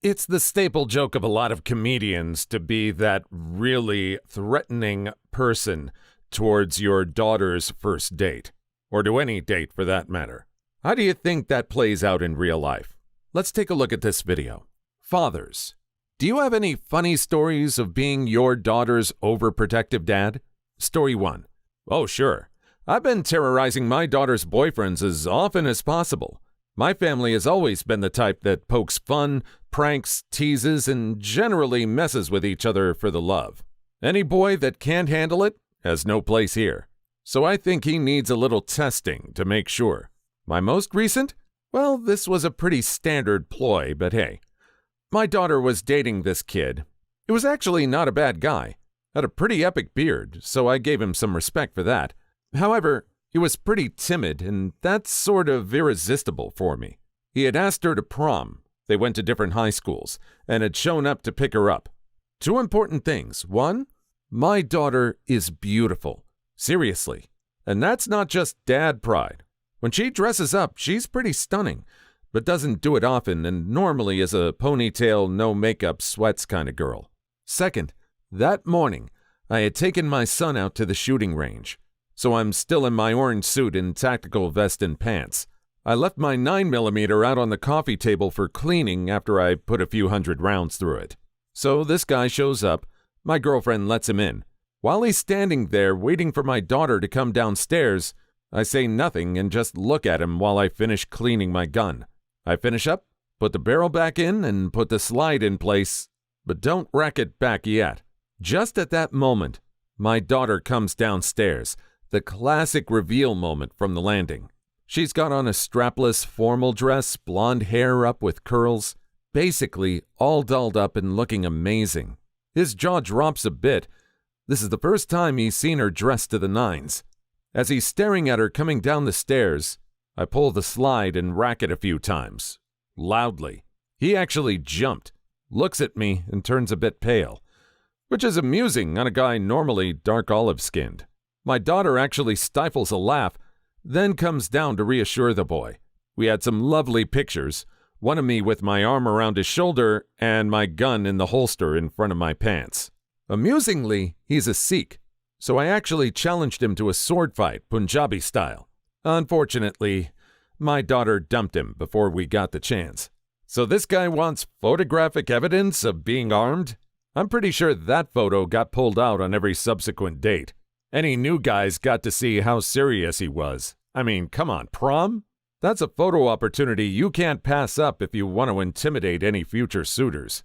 It's the staple joke of a lot of comedians to be that really threatening person towards your daughter's first date, or to any date for that matter. How do you think that plays out in real life? Let's take a look at this video. Fathers, do you have any funny stories of being your daughter's overprotective dad? Story 1. Oh, sure. I've been terrorizing my daughter's boyfriends as often as possible. My family has always been the type that pokes fun, pranks, teases, and generally messes with each other for the love. Any boy that can't handle it has no place here. So I think he needs a little testing to make sure. My most recent? Well, this was a pretty standard ploy, but hey. My daughter was dating this kid. It was actually not a bad guy. Had a pretty epic beard, so I gave him some respect for that. However, he was pretty timid, and that's sort of irresistible for me. He had asked her to prom. They went to different high schools, and had shown up to pick her up. 2 important things. 1, my daughter is beautiful. Seriously. And that's not just dad pride. When she dresses up, she's pretty stunning, but doesn't do it often and normally is a ponytail, no makeup, sweats kind of girl. 2nd, that morning, I had taken my son out to the shooting range. So I'm still in my orange suit and tactical vest and pants. I left my 9mm out on the coffee table for cleaning after I put a few hundred rounds through it. So this guy shows up. My girlfriend lets him in. While he's standing there waiting for my daughter to come downstairs, I say nothing and just look at him while I finish cleaning my gun. I finish up, put the barrel back in, and put the slide in place, but don't rack it back yet. Just at that moment, my daughter comes downstairs. The classic reveal moment from the landing. She's got on a strapless formal dress, blonde hair up with curls, basically all dolled up and looking amazing. His jaw drops a bit. This is the first time he's seen her dressed to the nines. As he's staring at her coming down the stairs, I pull the slide and rack it a few times. Loudly. He actually jumped, looks at me, and turns a bit pale, which is amusing on a guy normally dark olive-skinned. My daughter actually stifles a laugh, then comes down to reassure the boy. We had some lovely pictures, one of me with my arm around his shoulder and my gun in the holster in front of my pants. Amusingly, he's a Sikh, so I actually challenged him to a sword fight, Punjabi style. Unfortunately, my daughter dumped him before we got the chance. So this guy wants photographic evidence of being armed? I'm pretty sure that photo got pulled out on every subsequent date. Any new guys got to see how serious he was. I mean, come on, prom? That's a photo opportunity you can't pass up if you want to intimidate any future suitors.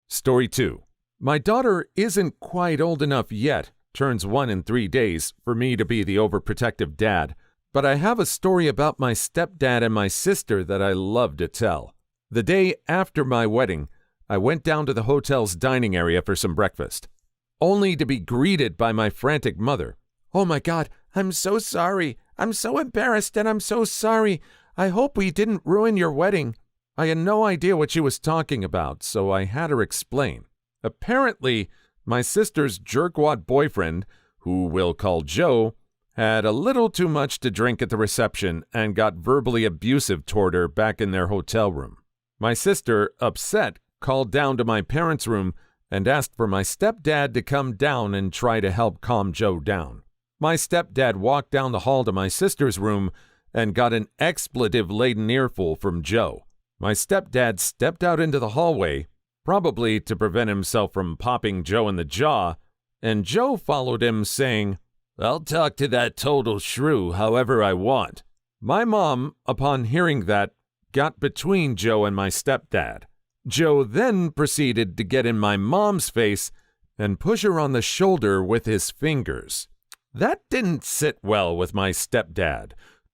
Story 2. My daughter isn't quite old enough yet, turns 1 in 3 days, for me to be the overprotective dad, but I have a story about my stepdad and my sister that I love to tell. The day after my wedding, I went down to the hotel's dining area for some breakfast, only to be greeted by my frantic mother. "Oh my God, I'm so sorry. I'm so embarrassed and I'm so sorry. I hope we didn't ruin your wedding." I had no idea what she was talking about, so I had her explain. Apparently, my sister's jerkwad boyfriend, who we'll call Joe, had a little too much to drink at the reception and got verbally abusive toward her back in their hotel room. My sister, upset, called down to my parents' room and asked for my stepdad to come down and try to help calm Joe down. My stepdad walked down the hall to my sister's room and got an expletive-laden earful from Joe. My stepdad stepped out into the hallway, probably to prevent himself from popping Joe in the jaw, and Joe followed him saying, "I'll talk to that total shrew however I want." My mom, upon hearing that, got between Joe and my stepdad. Joe then proceeded to get in my mom's face and push her on the shoulder with his fingers. That didn't sit well with my stepdad,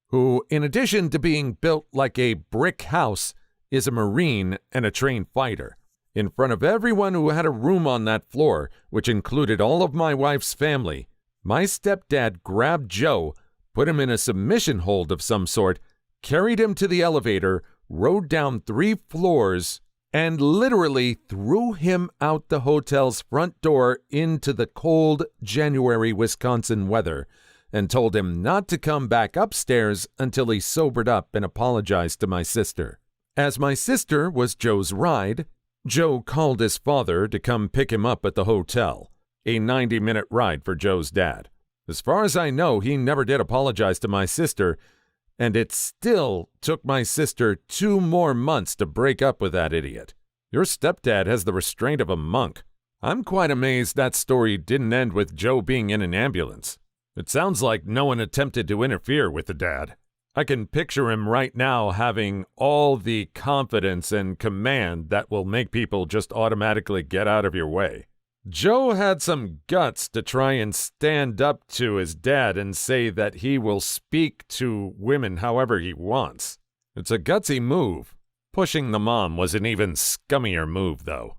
who, in addition to being built like a brick house, is a Marine and a trained fighter. In front of everyone who had a room on that floor, which included all of my wife's family, my stepdad grabbed Joe, put him in a submission hold of some sort, carried him to the elevator, rode down 3 floors, and literally threw him out the hotel's front door into the cold January Wisconsin weather and told him not to come back upstairs until he sobered up and apologized to my sister. As my sister was Joe's ride, Joe called his father to come pick him up at the hotel, a 90-minute ride for Joe's dad. As far as I know, he never did apologize to my sister, and it still took my sister 2 more months to break up with that idiot. Your stepdad has the restraint of a monk. I'm quite amazed that story didn't end with Joe being in an ambulance. It sounds like no one attempted to interfere with the dad. I can picture him right now having all the confidence and command that will make people just automatically get out of your way. Joe had some guts to try and stand up to his dad and say that he will speak to women however he wants. It's a gutsy move. Pushing the mom was an even scummier move, though.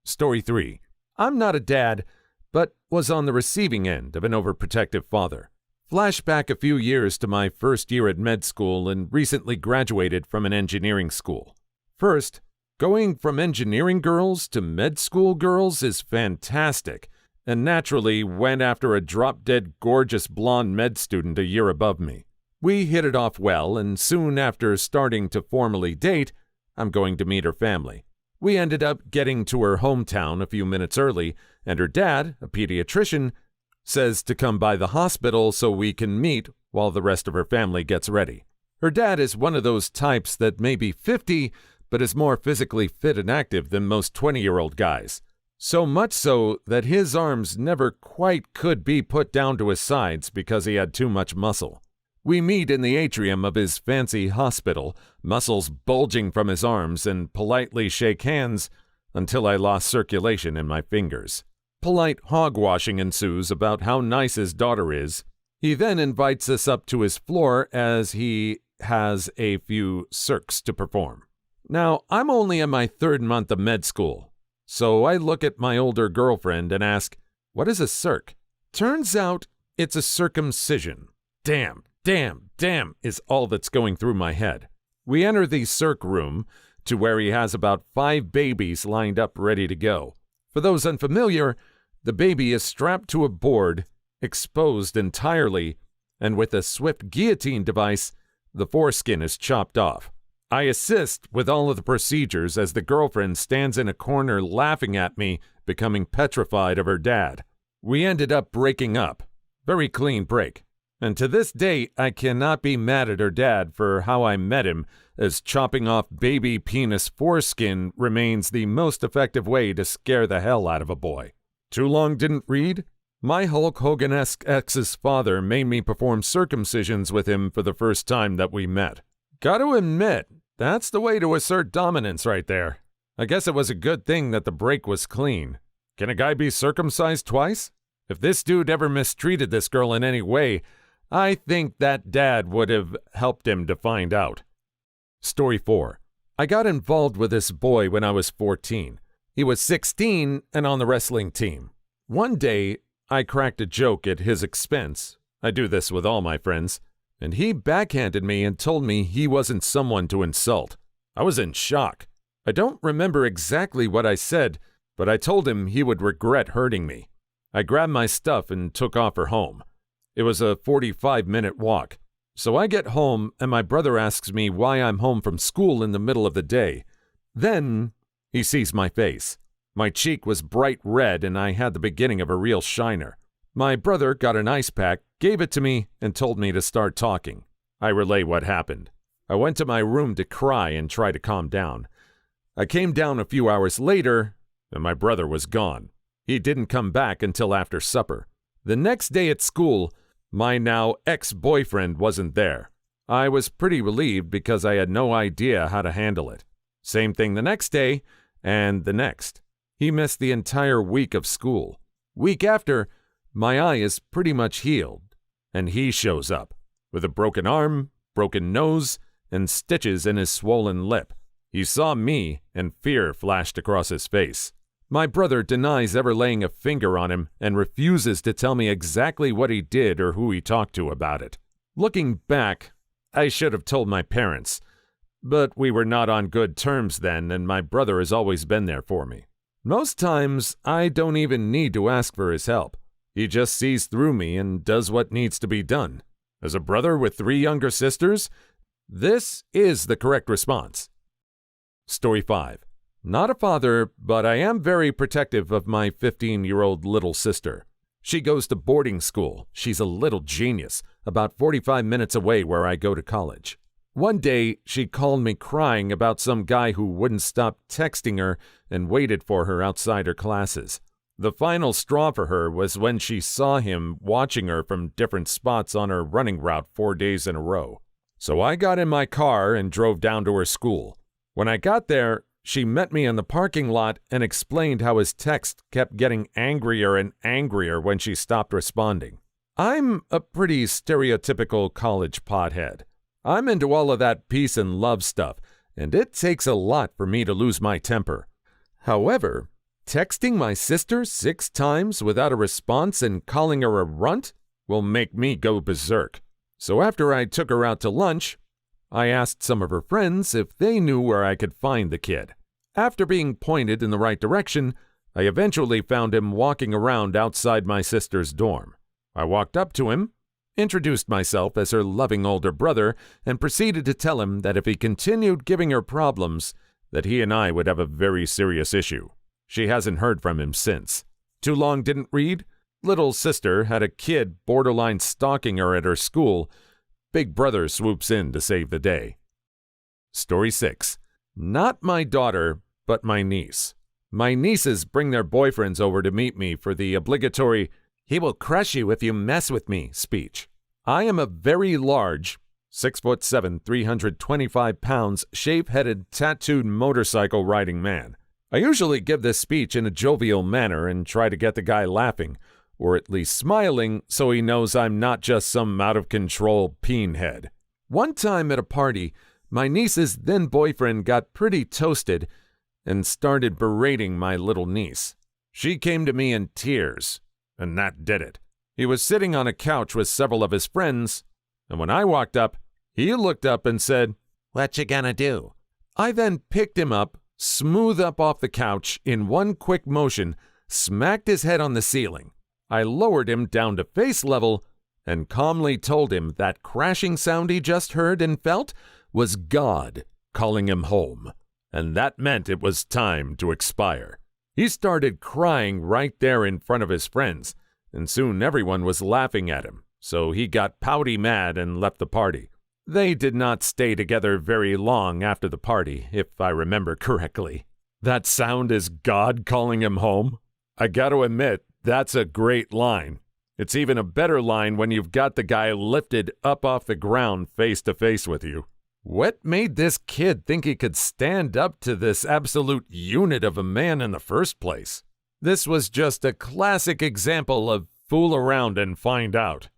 Story 3. I'm not a dad, but was on the receiving end of an overprotective father. Flashback a few years to my first year at med school and recently graduated from an engineering school. First, going from engineering girls to med school girls is fantastic, and naturally went after a drop-dead gorgeous blonde med student a year above me. We hit it off well, and soon after starting to formally date, I'm going to meet her family. We ended up getting to her hometown a few minutes early, and her dad, a pediatrician, says to come by the hospital so we can meet while the rest of her family gets ready. Her dad is one of those types that may be 50, but is more physically fit and active than most 20-year-old guys. So much so that his arms never quite could be put down to his sides because he had too much muscle. We meet in the atrium of his fancy hospital, muscles bulging from his arms, and politely shake hands until I lost circulation in my fingers. Polite hogwashing ensues about how nice his daughter is. He then invites us up to his floor as he has a few circs to perform. Now, I'm only in my 3rd month of med school, so I look at my older girlfriend and ask, what is a circ? Turns out it's a circumcision. Damn is all that's going through my head. We enter the circ room to where he has about 5 babies lined up ready to go. For those unfamiliar, the baby is strapped to a board, exposed entirely, and with a swift guillotine device, the foreskin is chopped off. I assist with all of the procedures as the girlfriend stands in a corner laughing at me, becoming petrified of her dad. We ended up breaking up. Very clean break. And to this day, I cannot be mad at her dad for how I met him, as chopping off baby penis foreskin remains the most effective way to scare the hell out of a boy. Too long didn't read? My Hulk Hogan-esque ex's father made me perform circumcisions with him for the first time that we met. Gotta admit, that's the way to assert dominance right there. I guess it was a good thing that the break was clean. Can a guy be circumcised twice? If this dude ever mistreated this girl in any way, I think that dad would have helped him to find out. Story 4. I got involved with this boy when I was 14. He was 16 and on the wrestling team. One day, I cracked a joke at his expense. I do this with all my friends. And he backhanded me and told me he wasn't someone to insult. I was in shock. I don't remember exactly what I said, but I told him he would regret hurting me. I grabbed my stuff and took off for home. It was a 45-minute walk. So I get home, and my brother asks me why I'm home from school in the middle of the day. Then he sees my face. My cheek was bright red, and I had the beginning of a real shiner. My brother got an ice pack, gave it to me, and told me to start talking. I relay what happened. I went to my room to cry and try to calm down. I came down a few hours later, and my brother was gone. He didn't come back until after supper. The next day at school, my now ex-boyfriend wasn't there. I was pretty relieved because I had no idea how to handle it. Same thing the next day, and the next. He missed the entire week of school. Week after, my eye is pretty much healed, and he shows up with a broken arm, broken nose, and stitches in his swollen lip. He saw me, and fear flashed across his face. My brother denies ever laying a finger on him and refuses to tell me exactly what he did or who he talked to about it. Looking back, I should have told my parents, but we were not on good terms then, and my brother has always been there for me. Most times, I don't even need to ask for his help. He just sees through me and does what needs to be done. As a brother with 3 younger sisters, this is the correct response. Story 5. Not a father, but I am very protective of my 15-year-old little sister. She goes to boarding school. She's a little genius, about 45 minutes away where I go to college. One day, she called me crying about some guy who wouldn't stop texting her and waited for her outside her classes. The final straw for her was when she saw him watching her from different spots on her running route 4 days in a row. So I got in my car and drove down to her school. When I got there, she met me in the parking lot and explained how his text kept getting angrier and angrier when she stopped responding. I'm a pretty stereotypical college pothead. I'm into all of that peace and love stuff, and it takes a lot for me to lose my temper. However, texting my sister 6 times without a response and calling her a runt will make me go berserk. So after I took her out to lunch, I asked some of her friends if they knew where I could find the kid. After being pointed in the right direction, I eventually found him walking around outside my sister's dorm. I walked up to him, introduced myself as her loving older brother, and proceeded to tell him that if he continued giving her problems, that he and I would have a very serious issue. She hasn't heard from him since. Too long didn't read? Little sister had a kid borderline stalking her at her school. Big brother swoops in to save the day. Story 6. Not my daughter, but my niece. My nieces bring their boyfriends over to meet me for the obligatory "he will crush you if you mess with me" speech. I am a very large, 6'7", 325 pounds, shave-headed, tattooed motorcycle riding man. I usually give this speech in a jovial manner and try to get the guy laughing, or at least smiling, so he knows I'm not just some out-of-control peenhead. One time at a party, my niece's then-boyfriend got pretty toasted and started berating my little niece. She came to me in tears, and that did it. He was sitting on a couch with several of his friends, and when I walked up, he looked up and said, "What you gonna do?" I then picked him up, smooth up off the couch in one quick motion, smacked his head on the ceiling. I lowered him down to face level and calmly told him that crashing sound he just heard and felt was God calling him home, and that meant it was time to expire. He started crying right there in front of his friends, and soon everyone was laughing at him, so he got pouty mad and left the party. They did not stay together very long after the party, if I remember correctly. That sound is God calling him home? I gotta admit, that's a great line. It's even a better line when you've got the guy lifted up off the ground face to face with you. What made this kid think he could stand up to this absolute unit of a man in the first place? This was just a classic example of fool around and find out.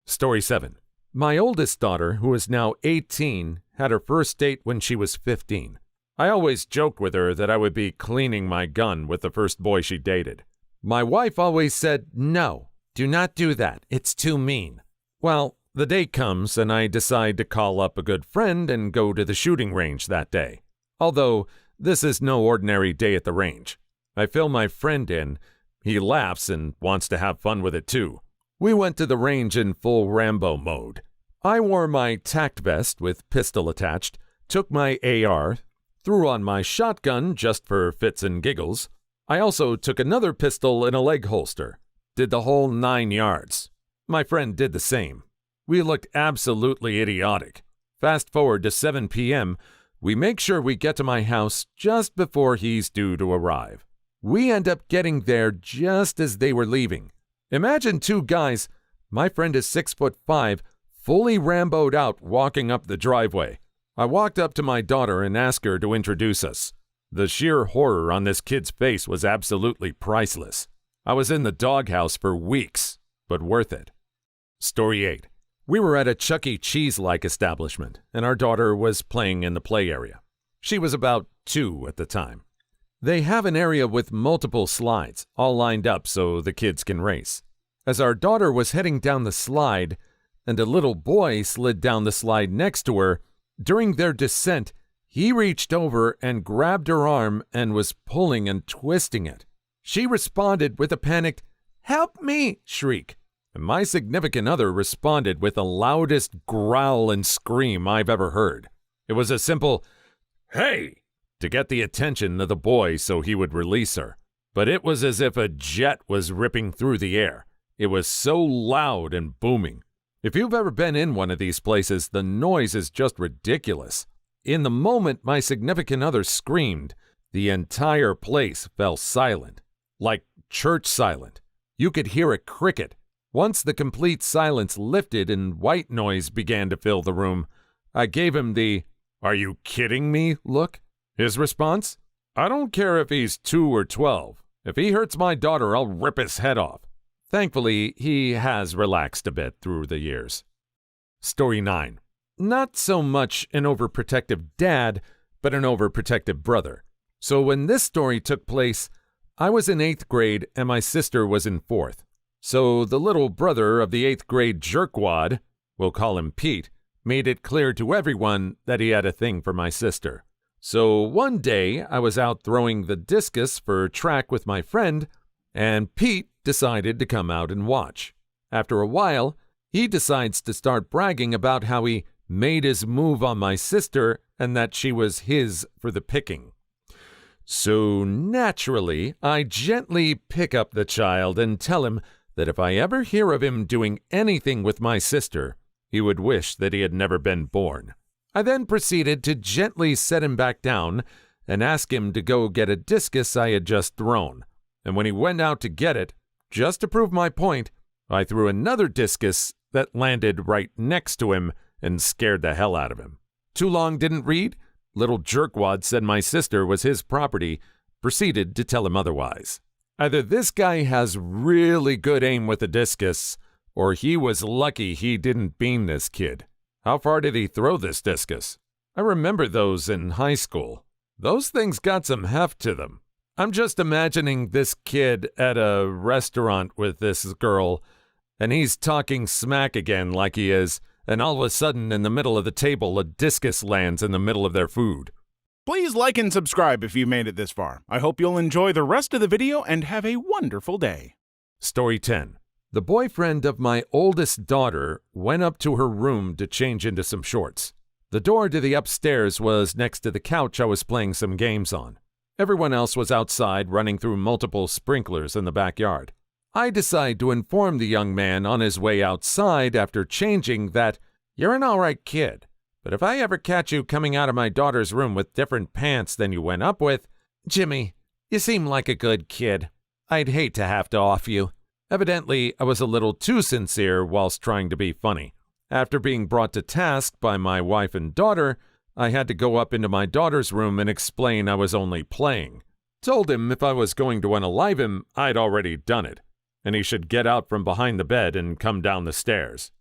Story 7. My oldest daughter, who is now 18, had her first date when she was 15. I always joked with her that I would be cleaning my gun with the first boy she dated. My wife always said, "No, do not do that. It's too mean." Well, the day comes and I decide to call up a good friend and go to the shooting range that day. Although, this is no ordinary day at the range. I fill my friend in. He laughs and wants to have fun with it too. We went to the range in full Rambo mode. I wore my tact vest with pistol attached, took my AR, threw on my shotgun just for fits and giggles. I also took another pistol in a leg holster. Did the whole 9 yards. My friend did the same. We looked absolutely idiotic. Fast forward to 7 p.m., we make sure we get to my house just before he's due to arrive. We end up getting there just as they were leaving. Imagine 2 guys, my friend is 6'5", fully Rambo'd out walking up the driveway. I walked up to my daughter and asked her to introduce us. The sheer horror on this kid's face was absolutely priceless. I was in the doghouse for weeks, but worth it. Story 8. We were at a Chuck E. Cheese-like establishment, and our daughter was playing in the play area. She was about 2 at the time. They have an area with multiple slides, all lined up so the kids can race. As our daughter was heading down the slide, and a little boy slid down the slide next to her, during their descent, he reached over and grabbed her arm and was pulling and twisting it. She responded with a panicked, "Help me!" shriek, and my significant other responded with the loudest growl and scream I've ever heard. It was a simple, "Hey!" to get the attention of the boy so he would release her. But it was as if a jet was ripping through the air. It was so loud and booming. If you've ever been in one of these places, the noise is just ridiculous. In the moment my significant other screamed, the entire place fell silent, like church silent. You could hear a cricket. Once the complete silence lifted and white noise began to fill the room, I gave him the, "Are you kidding me?" look. His response? "I don't care if he's 2 or 12. If he hurts my daughter, I'll rip his head off." Thankfully, he has relaxed a bit through the years. Story 9. Not so much an overprotective dad, but an overprotective brother. So when this story took place, I was in 8th grade and my sister was in 4th. So the little brother of the 8th grade jerkwad, we'll call him Pete, made it clear to everyone that he had a thing for my sister. So one day I was out throwing the discus for track with my friend, and Pete decided to come out and watch. After a while, he decides to start bragging about how he made his move on my sister and that she was his for the picking. So naturally, I gently pick up the child and tell him that if I ever hear of him doing anything with my sister, he would wish that he had never been born. I then proceeded to gently set him back down and ask him to go get a discus I had just thrown. And when he went out to get it, just to prove my point, I threw another discus that landed right next to him and scared the hell out of him. Too long didn't read? Little jerkwad said my sister was his property, proceeded to tell him otherwise. Either this guy has really good aim with a discus, or he was lucky he didn't bean this kid. How far did he throw this discus? I remember those in high school. Those things got some heft to them. I'm just imagining this kid at a restaurant with this girl, and he's talking smack again like he is, and all of a sudden in the middle of the table a discus lands in the middle of their food. Please like and subscribe if you've made it this far. I hope you'll enjoy the rest of the video and have a wonderful day. Story 10. The boyfriend of my oldest daughter went up to her room to change into some shorts. The door to the upstairs was next to the couch I was playing some games on. Everyone else was outside running through multiple sprinklers in the backyard. I decide to inform the young man on his way outside after changing that, "You're an all right kid, but if I ever catch you coming out of my daughter's room with different pants than you went up with, Jimmy, you seem like a good kid. I'd hate to have to off you." Evidently, I was a little too sincere whilst trying to be funny. After being brought to task by my wife and daughter, I had to go up into my daughter's room and explain I was only playing. Told him if I was going to unalive him, I'd already done it, and he should get out from behind the bed and come down the stairs.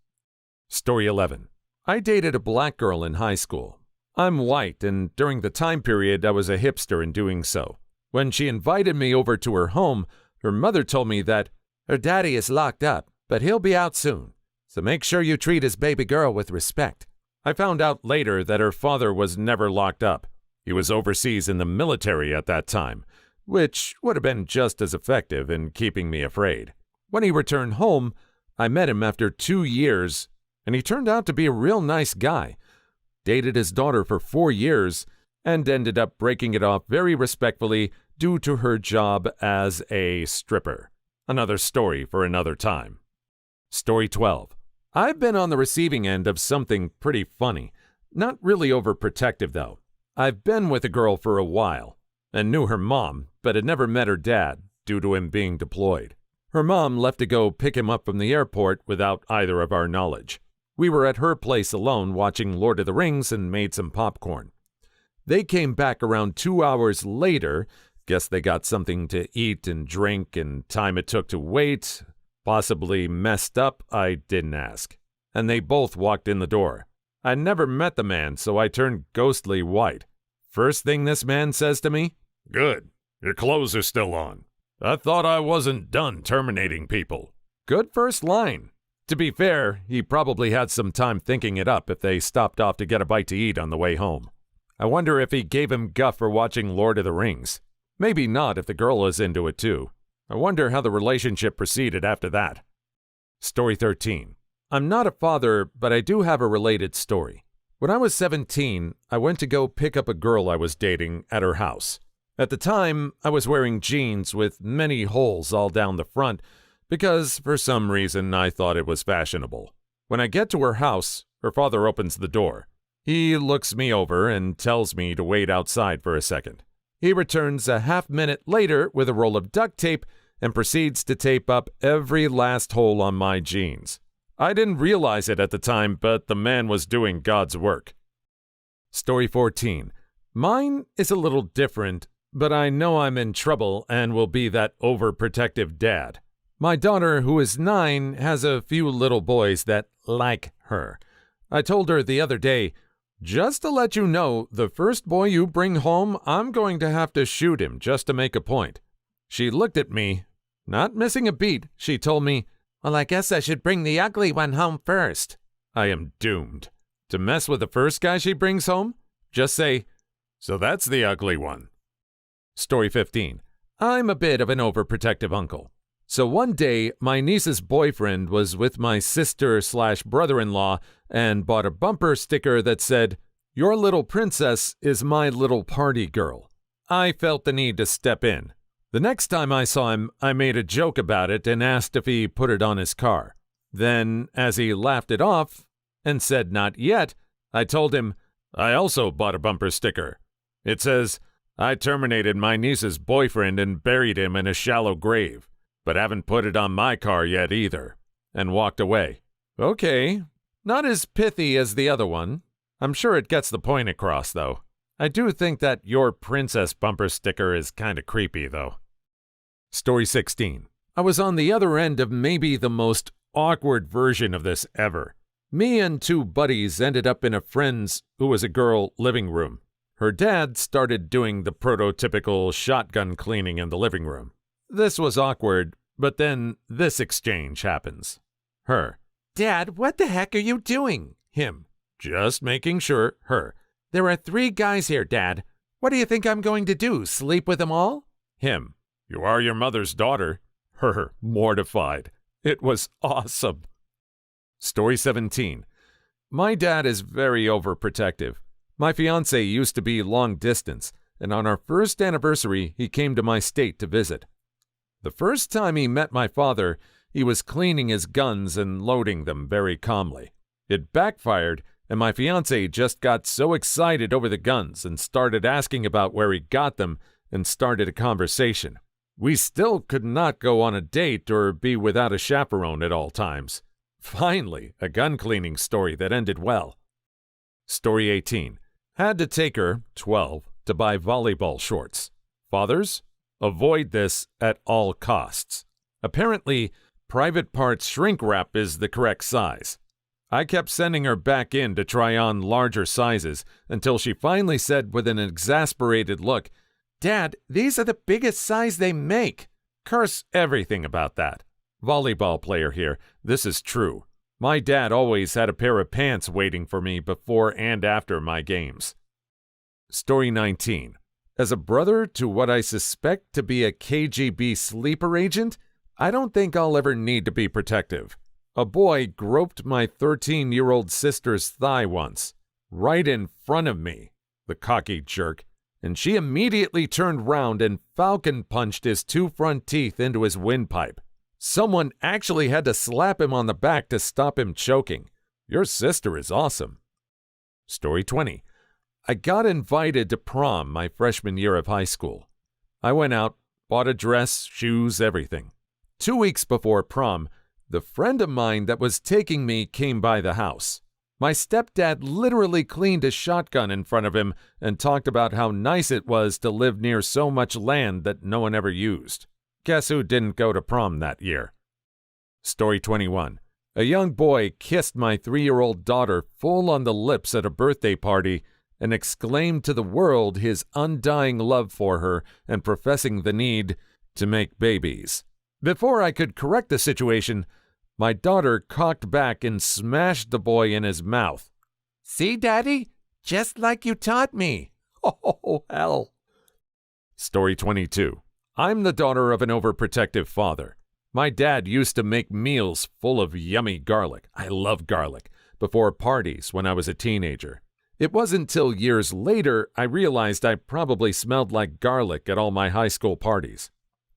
Story 11. I dated a black girl in high school. I'm white, and during the time period, I was a hipster in doing so. When she invited me over to her home, her mother told me that her daddy is locked up, but he'll be out soon, so make sure you treat his baby girl with respect. I found out later that her father was never locked up. He was overseas in the military at that time, which would have been just as effective in keeping me afraid. When he returned home, I met him after 2 years, and he turned out to be a real nice guy. Dated his daughter for 4 years, and ended up breaking it off very respectfully due to her job as a stripper. Another story for another time. Story 12. I've been on the receiving end of something pretty funny. Not really overprotective, though. I've been with a girl for a while, and knew her mom, but had never met her dad due to him being deployed. Her mom left to go pick him up from the airport without either of our knowledge. We were at her place alone watching Lord of the Rings and made some popcorn. They came back around 2 hours later. Guess they got something to eat and drink, and time it took to wait. Possibly messed up, I didn't ask. And they both walked in the door. I never met the man, so I turned ghostly white. First thing this man says to me, "Good, your clothes are still on. I thought I wasn't done terminating people." Good first line. To be fair, he probably had some time thinking it up if they stopped off to get a bite to eat on the way home. I wonder if he gave him guff for watching Lord of the Rings. Maybe not if the girl is into it too. I wonder how the relationship proceeded after that. Story 13. I'm not a father, but I do have a related story. When I was 17, I went to go pick up a girl I was dating at her house. At the time, I was wearing jeans with many holes all down the front because, for some reason, I thought it was fashionable. When I get to her house, her father opens the door. He looks me over and tells me to wait outside for a second. He returns a half-minute later with a roll of duct tape and proceeds to tape up every last hole on my jeans. I didn't realize it at the time, but the man was doing God's work. Story 14. Mine is a little different, but I know I'm in trouble and will be that overprotective dad. My daughter, who is 9, has a few little boys that like her. I told her the other day, "Just to let you know, the first boy you bring home, I'm going to have to shoot him just to make a point." She looked at me. Not missing a beat, she told me, "Well, I guess I should bring the ugly one home first." I am doomed. To mess with the first guy she brings home? Just say, "So that's the ugly one." Story 15. I'm a bit of an overprotective uncle. So one day, my niece's boyfriend was with my sister/brother-in-law and bought a bumper sticker that said, "Your little princess is my little party girl." I felt the need to step in. The next time I saw him, I made a joke about it and asked if he put it on his car. Then, as he laughed it off and said not yet, I told him, "I also bought a bumper sticker. It says, 'I terminated my niece's boyfriend and buried him in a shallow grave, but haven't put it on my car yet either,' and walked away." Okay, not as pithy as the other one. I'm sure it gets the point across, though. I do think that "your princess" bumper sticker is kinda creepy, though. Story 16. I was on the other end of maybe the most awkward version of this ever. Me and 2 buddies ended up in a friend's, who was a girl, living room. Her dad started doing the prototypical shotgun cleaning in the living room. This was awkward, but then this exchange happens. Her: "Dad, what the heck are you doing?" Him: "Just making sure." Her: "There are 3 guys here, Dad. What do you think I'm going to do, sleep with them all?" Him: "You are your mother's daughter." Her: mortified. It was awesome. Story 17. My dad is very overprotective. My fiancé used to be long distance, and on our first anniversary, he came to my state to visit. The first time he met my father, he was cleaning his guns and loading them very calmly. It backfired, and my fiancé just got so excited over the guns and started asking about where he got them and started a conversation. We still could not go on a date or be without a chaperone at all times. Finally, a gun cleaning story that ended well. Story 18. Had to take her, 12, to buy volleyball shorts. Fathers, avoid this at all costs. Apparently, private parts shrink wrap is the correct size. I kept sending her back in to try on larger sizes until she finally said with an exasperated look, "Dad, these are the biggest size they make." Curse everything about that. Volleyball player here, this is true. My dad always had a pair of pants waiting for me before and after my games. Story 19. As a brother to what I suspect to be a KGB sleeper agent, I don't think I'll ever need to be protective. A boy groped my 13-year-old sister's thigh once, right in front of me, the cocky jerk, and she immediately turned round and falcon punched his 2 front teeth into his windpipe. Someone actually had to slap him on the back to stop him choking. Your sister is awesome. Story 20. I got invited to prom my freshman year of high school. I went out, bought a dress, shoes, everything. 2 weeks before prom, the friend of mine that was taking me came by the house. My stepdad literally cleaned a shotgun in front of him and talked about how nice it was to live near so much land that no one ever used. Guess who didn't go to prom that year? Story 21. A young boy kissed my 3-year-old daughter full on the lips at a birthday party and exclaimed to the world his undying love for her and professing the need to make babies. Before I could correct the situation, my daughter cocked back and smashed the boy in his mouth. "See, Daddy? Just like you taught me." Oh, hell. Story 22. I'm the daughter of an overprotective father. My dad used to make meals full of yummy garlic. I love garlic. Before parties when I was a teenager. It wasn't until years later I realized I probably smelled like garlic at all my high school parties.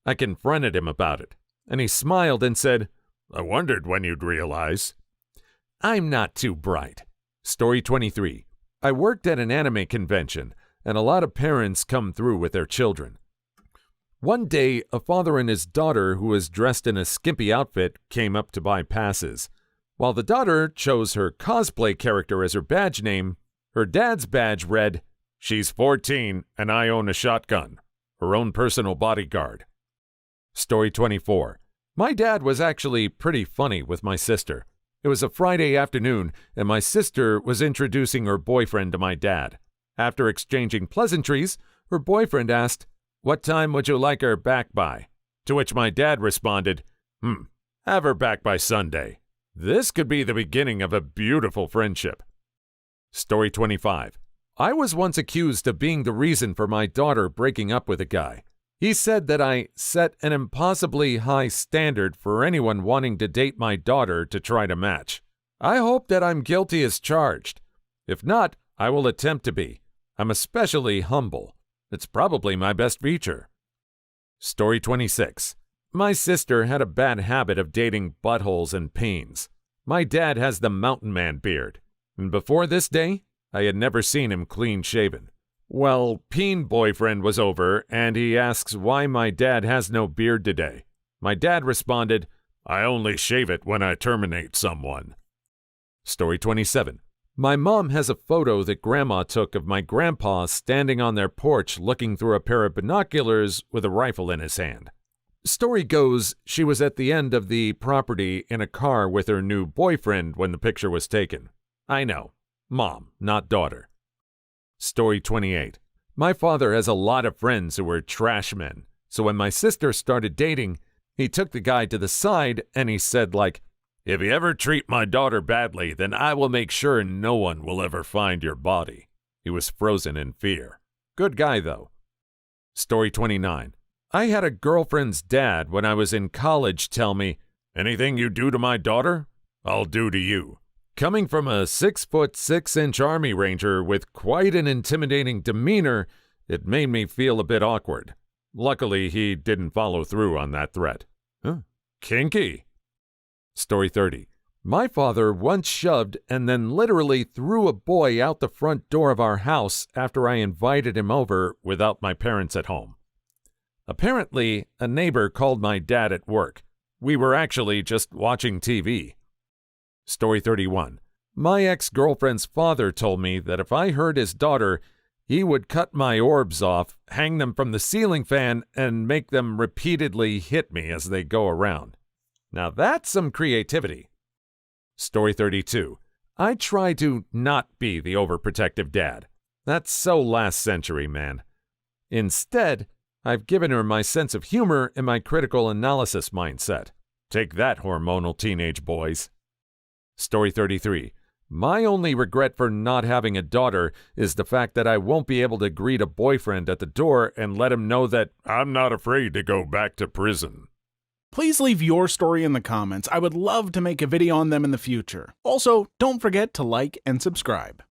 I confronted him about it, and he smiled and said, "I wondered when you'd realize." I'm not too bright. Story 23. I worked at an anime convention, and a lot of parents come through with their children. One day, a father and his daughter, who was dressed in a skimpy outfit, came up to buy passes. While the daughter chose her cosplay character as her badge name, her dad's badge read, "She's 14 and I own a shotgun. Her own personal bodyguard." Story 24. My dad was actually pretty funny with my sister. It was a Friday afternoon, and my sister was introducing her boyfriend to my dad. After exchanging pleasantries, her boyfriend asked, "What time would you like her back by?" To which my dad responded, "Have her back by Sunday." This could be the beginning of a beautiful friendship. Story 25. I was once accused of being the reason for my daughter breaking up with a guy. He said that I set an impossibly high standard for anyone wanting to date my daughter to try to match. I hope that I'm guilty as charged. If not, I will attempt to be. I'm especially humble. It's probably my best feature. Story 26. My sister had a bad habit of dating buttholes and peens. My dad has the mountain man beard, and before this day, I had never seen him clean-shaven. Well, peen boyfriend was over, and he asks why my dad has no beard today. My dad responded, "I only shave it when I terminate someone." Story 27. My mom has a photo that Grandma took of my grandpa standing on their porch looking through a pair of binoculars with a rifle in his hand. Story goes, she was at the end of the property in a car with her new boyfriend when the picture was taken. I know. Mom, not daughter. Story 28. My father has a lot of friends who are trash men, so when my sister started dating, he took the guy to the side and he said, "If you ever treat my daughter badly, then I will make sure no one will ever find your body." He was frozen in fear. Good guy, though. Story 29. I had a girlfriend's dad when I was in college tell me, "Anything you do to my daughter, I'll do to you." Coming from a 6'6" Army Ranger with quite an intimidating demeanor, it made me feel a bit awkward. Luckily, he didn't follow through on that threat. Kinky. Story 30. My father once shoved and then literally threw a boy out the front door of our house after I invited him over without my parents at home. Apparently, a neighbor called my dad at work. We were actually just watching TV. Story 31. My ex-girlfriend's father told me that if I hurt his daughter, he would cut my orbs off, hang them from the ceiling fan, and make them repeatedly hit me as they go around. Now that's some creativity. Story 32. I try to not be the overprotective dad. That's so last century, man. Instead, I've given her my sense of humor and my critical analysis mindset. Take that, hormonal teenage boys. Story 33. My only regret for not having a daughter is the fact that I won't be able to greet a boyfriend at the door and let him know that I'm not afraid to go back to prison. Please leave your story in the comments. I would love to make a video on them in the future. Also, don't forget to like and subscribe.